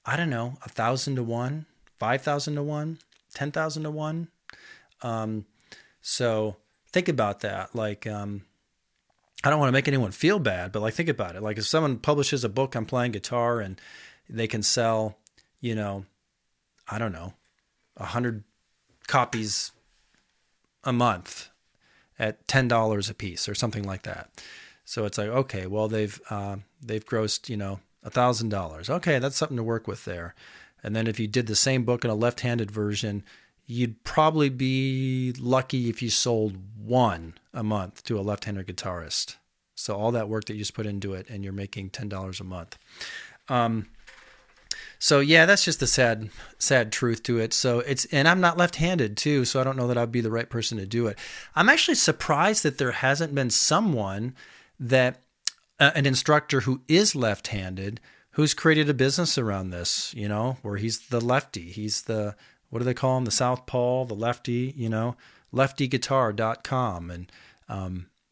I don't know, 1,000 to 1, 5,000 to 1, 10,000 to 1. So think about that. I don't want to make anyone feel bad, but think about it. If someone publishes a book on playing guitar and they can sell, I don't know, 100 copies a month at $10 a piece or something like that. So it's okay, well, they've grossed, $1,000. Okay, that's something to work with there. And then if you did the same book in a left-handed version, you'd probably be lucky if you sold one a month to a left-handed guitarist. So all that work that you just put into it, and you're making $10 a month. So yeah, that's just the sad truth to it. So and I'm not left-handed too, so I don't know that I'd be the right person to do it. I'm actually surprised that there hasn't been someone that, an instructor who is left-handed, who's created a business around this, where he's the lefty. He's the, what do they call him? The southpaw, the lefty, leftyguitar.com. And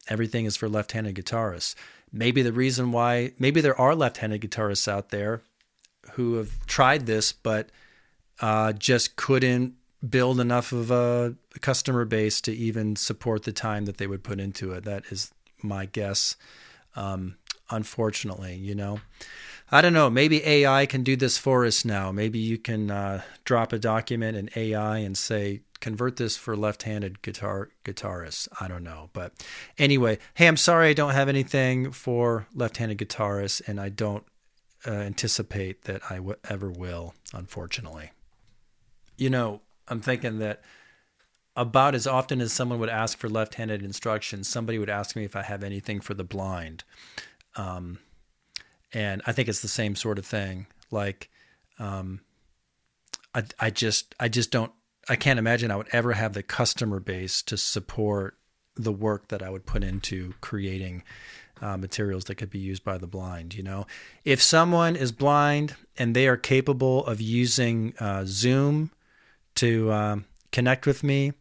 everything is for left-handed guitarists. Maybe there are left-handed guitarists out there who have tried this, but just couldn't build enough of a customer base to even support the time that they would put into it. That is my guess, unfortunately, I don't know. Maybe AI can do this for us now. Maybe you can drop a document in AI and say, convert this for left-handed guitarists. I don't know. But anyway, hey, I'm sorry I don't have anything for left-handed guitarists, and I don't anticipate that I ever will, unfortunately. I'm thinking that about as often as someone would ask for left-handed instruction, somebody would ask me if I have anything for the blind. And I think it's the same sort of thing. I just don't, I can't imagine I would ever have the customer base to support the work that I would put into creating materials that could be used by the blind. If someone is blind and they are capable of using Zoom to connect with me,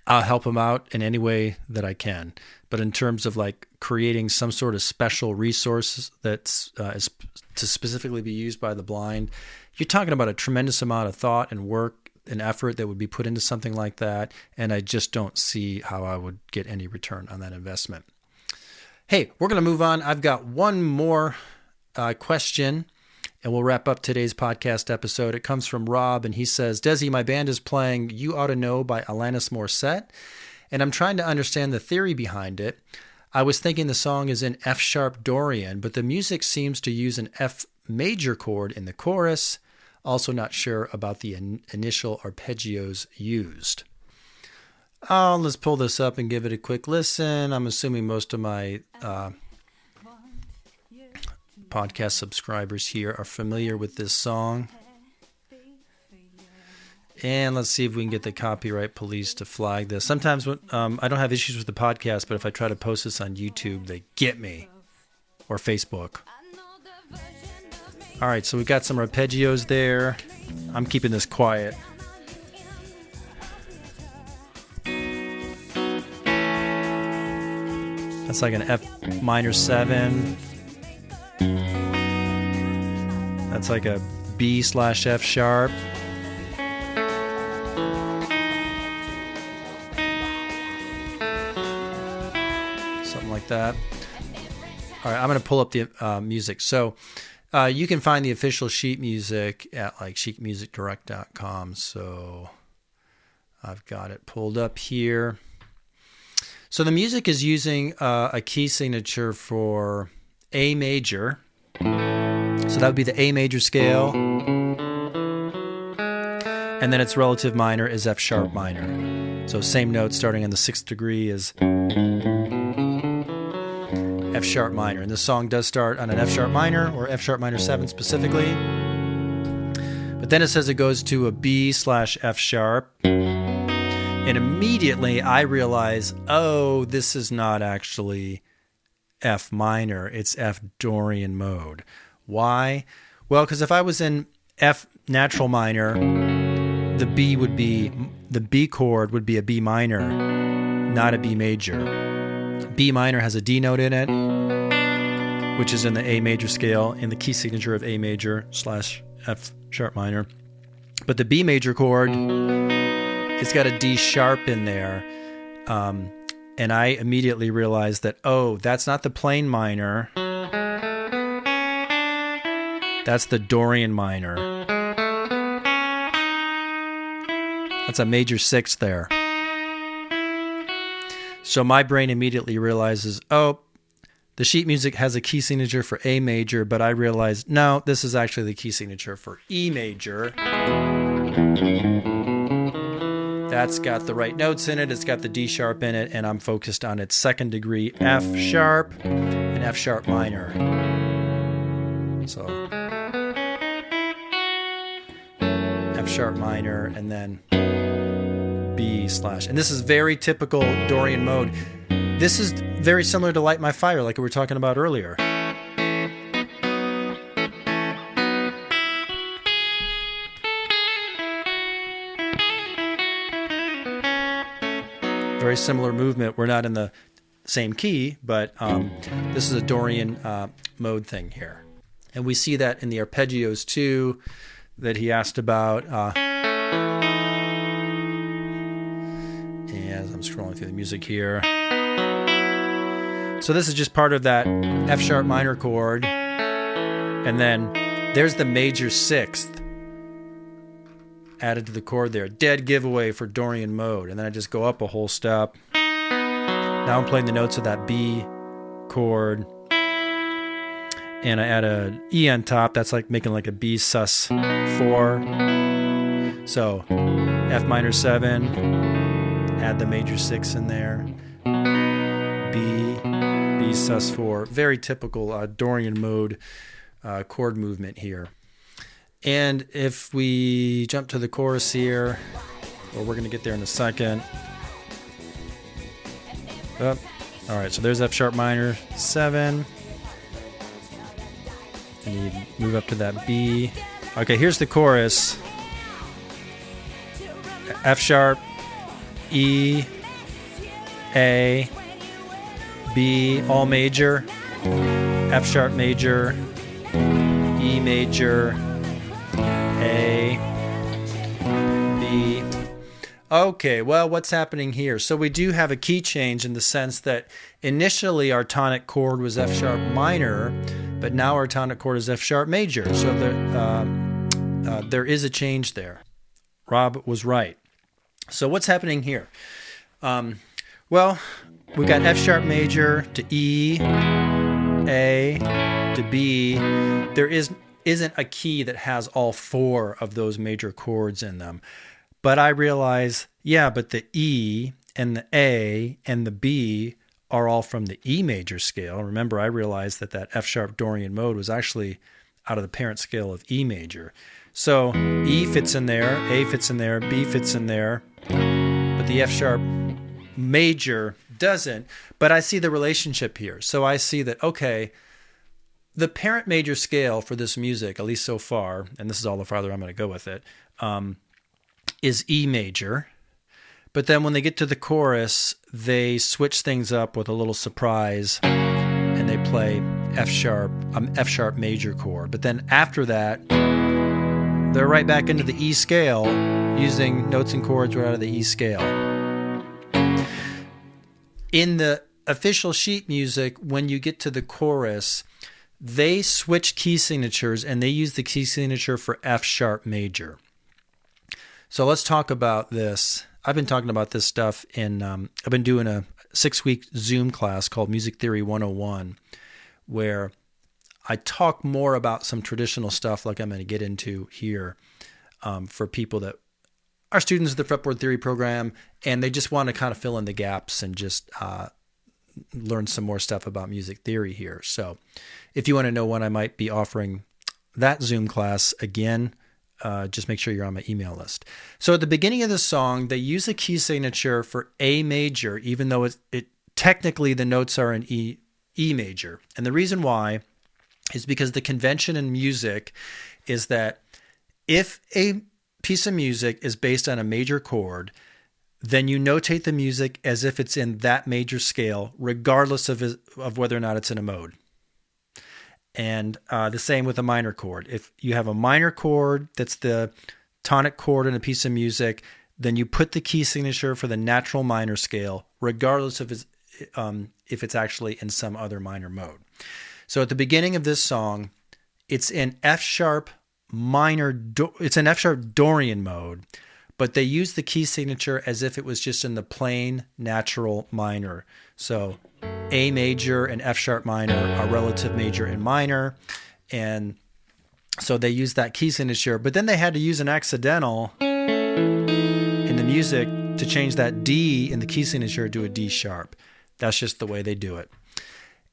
I'll help them out in any way that I can. But in terms of creating some sort of special resource that's is to specifically be used by the blind, you're talking about a tremendous amount of thought and work and effort that would be put into something like that. And I just don't see how I would get any return on that investment. Hey, we're going to move on. I've got one more question. And we'll wrap up today's podcast episode. It comes from Rob, and he says, Desi, my band is playing You Oughta Know by Alanis Morissette, and I'm trying to understand the theory behind it. I was thinking the song is in F-sharp Dorian, but the music seems to use an F major chord in the chorus. Also not sure about the initial arpeggios used. Let's pull this up and give it a quick listen. I'm assuming most of my podcast subscribers here are familiar with this song. And let's see if we can get the copyright police to flag this. Sometimes when, I don't have issues with the podcast, but if I try to post this on YouTube, they get me. Or Facebook. All right, so we've got some arpeggios there. I'm keeping this quiet. That's like an F minor 7. That's like a B/F sharp. Something like that. All right, I'm going to pull up the music. So you can find the official sheet music at like sheetmusicdirect.com. So I've got it pulled up here. So the music is using a key signature for A major. So that would be the A major scale. And then its relative minor is F sharp minor. So same note starting in the 6th degree is F sharp minor. And this song does start on an F sharp minor or F sharp minor 7 specifically. But then it says it goes to a B/F sharp. And immediately I realize, oh, this is not actually F minor, it's F Dorian mode. Why? Well, because if I was in F natural minor, the B chord would be a B minor, not a B major. B minor has a D note in it, which is in the A major scale, in the key signature of A major/F sharp minor. But the B major chord, it's got a D sharp in there. And I immediately realized that, oh, that's not the plain minor. That's the Dorian minor. That's a major 6 there. So my brain immediately realizes, oh, the sheet music has a key signature for A major, but I realized, no, this is actually the key signature for E major. That's got the right notes in it, it's got the D sharp in it, and I'm focused on its 2nd degree F sharp and F sharp minor. So F sharp minor and then B/. And this is very typical Dorian mode. This is very similar to Light My Fire, like we were talking about earlier. Very similar movement. We're not in the same key, but this is a Dorian mode thing here. And we see that in the arpeggios too, that he asked about. As I'm scrolling through the music here. So this is just part of that F sharp minor chord. And then there's the major 6th added to the chord there. Dead giveaway for Dorian mode. And then I just go up a whole step. Now I'm playing the notes of that B chord. And I add a E on top. That's like making like a B sus 4. So F minor 7. Add the major 6 in there. B sus 4. Very typical Dorian mode chord movement here. And if we jump to the chorus here, well, we're going to get there in a second. Oh, all right, so there's F sharp minor 7. And you move up to that B. Okay, here's the chorus. F sharp, E, A, B, all major, F sharp major, E major, A, B. Okay, well, what's happening here? So we do have a key change in the sense that initially our tonic chord was F sharp minor, but now our tonic chord is F sharp major. So there is a change there. Rob was right. So what's happening here? Well, we've got F sharp major to E, A to B. There isn't a key that has all four of those major chords in them. But I realize, but the E and the A and the B are all from the E major scale. Remember, I realized that F sharp Dorian mode was actually out of the parent scale of E major. So E fits in there, A fits in there, B fits in there, but the F sharp major doesn't. But I see the relationship here. So I see that, okay, the parent major scale for this music, at least so far, and this is all the farther I'm going to go with it, is E major. But then when they get to the chorus, they switch things up with a little surprise, and they play F sharp major chord. But then after that, they're right back into the E scale, using notes and chords right out of the E scale. In the official sheet music, when you get to the chorus, they switch key signatures, and they use the key signature for F sharp major. So let's talk about this. I've been talking about this stuff I've been doing a 6-week Zoom class called Music Theory 101, where I talk more about some traditional stuff like I'm going to get into here for people that are students of the Fretboard Theory program, and they just want to kind of fill in the gaps and just learn some more stuff about music theory here. So if you want to know when I might be offering that Zoom class again, just make sure you're on my email list. So at the beginning of the song, they use a key signature for A major, even though it technically the notes are in E major. And the reason why is because the convention in music is that if a piece of music is based on a major chord, then you notate the music as if it's in that major scale, regardless of whether or not it's in a mode. And the same with a minor chord. If you have a minor chord that's the tonic chord in a piece of music, then you put the key signature for the natural minor scale, regardless of if it's actually in some other minor mode. So at the beginning of this song, it's in F sharp it's in F sharp Dorian mode, but they use the key signature as if it was just in the plain natural minor. So A major and F sharp minor are relative major and minor, and so they use that key signature. But then they had to use an accidental in the music to change that D in the key signature to a D sharp. That's just the way they do it.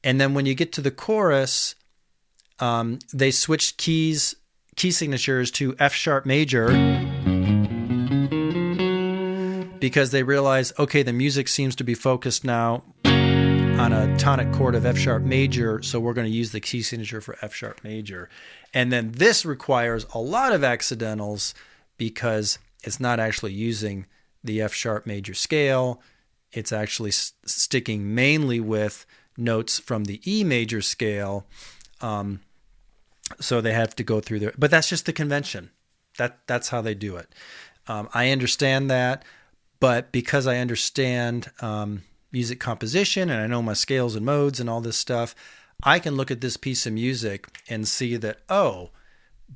And then when you get to the chorus, they switched key signatures to F sharp major because they realize, okay, the music seems to be focused now on a tonic chord of F sharp major, so we're going to use the key signature for F sharp major. And then this requires a lot of accidentals because it's not actually using the F sharp major scale. It's actually sticking mainly with notes from the E major scale. So they have to go through there. But that's just the convention. That's how they do it. I understand that, but because I understand music composition and I know my scales and modes and all this stuff, I can look at this piece of music and see that,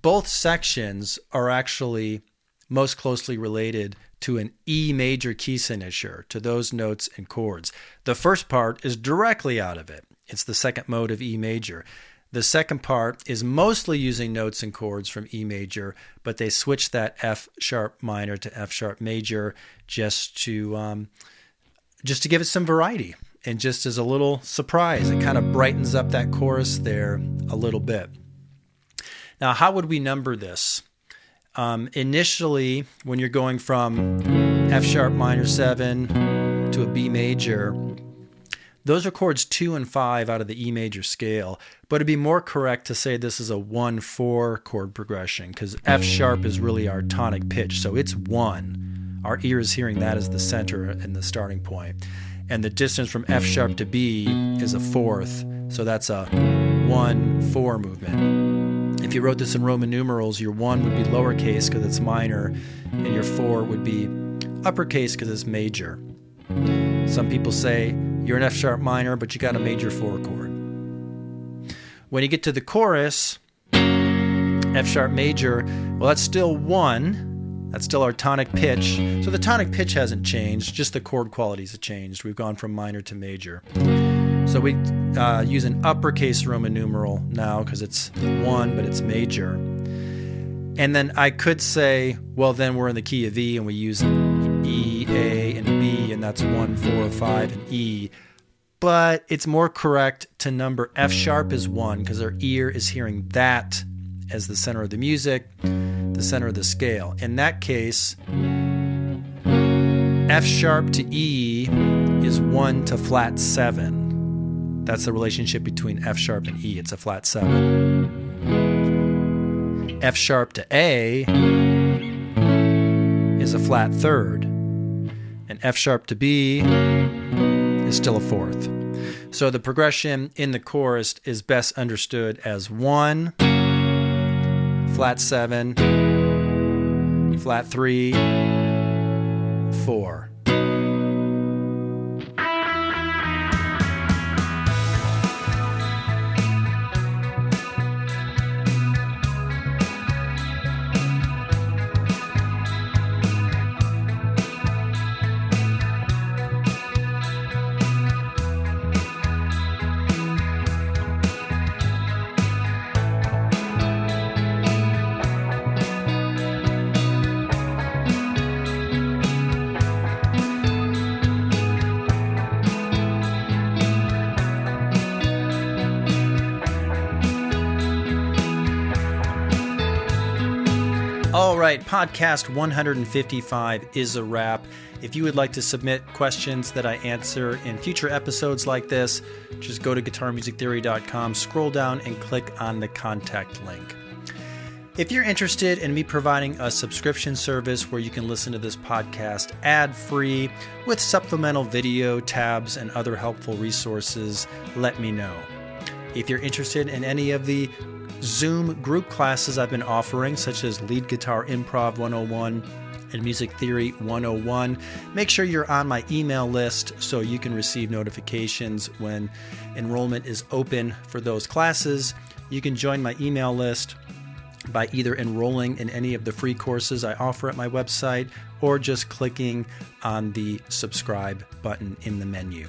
both sections are actually most closely related to an E major key signature, to those notes and chords. The first part is directly out of it. It's the second mode of E major. The second part is mostly using notes and chords from E major, but they switch that F sharp minor to F sharp major just to give it some variety and just as a little surprise. It kind of brightens up that chorus there a little bit. Now, how would we number this? Initially, when you're going from F sharp minor 7 to a B major, those are chords 2 and 5 out of the E major scale, but it'd be more correct to say this is a 1-4 chord progression because F sharp is really our tonic pitch, so it's 1. Our ear is hearing that as the center and the starting point. And the distance from F sharp to B is a 4th, so that's a 1-4 movement. If you wrote this in Roman numerals, your 1 would be lowercase because it's minor, and your 4 would be uppercase because it's major. Some people say you're an F sharp minor, but you got a major 4 chord. When you get to the chorus, F sharp major, well, that's still 1. That's still our tonic pitch. So the tonic pitch hasn't changed, just the chord qualities have changed. We've gone from minor to major. So we use an uppercase Roman numeral now because it's 1, but it's major. And then I could say, well, then we're in the key of E and we use E, A, and B, and that's 1, 4, 5, and E. But it's more correct to number F sharp as 1 because our ear is hearing that as the center of the music, the center of the scale. In that case, F sharp to E is 1 to flat 7. That's the relationship between F sharp and E. It's a flat 7. F sharp to A is a flat 3rd. And F sharp to B is still a 4th. So the progression in the chorus is best understood as 1, flat 7, flat 3, 4. All right, podcast 155 is a wrap. If you would like to submit questions that I answer in future episodes like this, just go to guitarmusictheory.com, scroll down, and click on the contact link. If you're interested in me providing a subscription service where you can listen to this podcast ad-free with supplemental video, tabs, and other helpful resources, let me know. If you're interested in any of the Zoom group classes I've been offering, such as Lead Guitar Improv 101 and Music Theory 101, make sure you're on my email list so you can receive notifications when enrollment is open for those classes. You can join my email list by either enrolling in any of the free courses I offer at my website or just clicking on the subscribe button in the menu.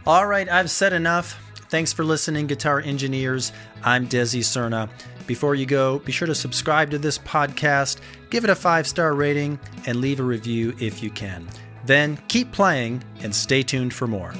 All right, I've said enough. Thanks for listening, guitar engineers. I'm Desi Cerna. Before you go, be sure to subscribe to this podcast, give it a 5-star rating, and leave a review if you can. Then keep playing and stay tuned for more.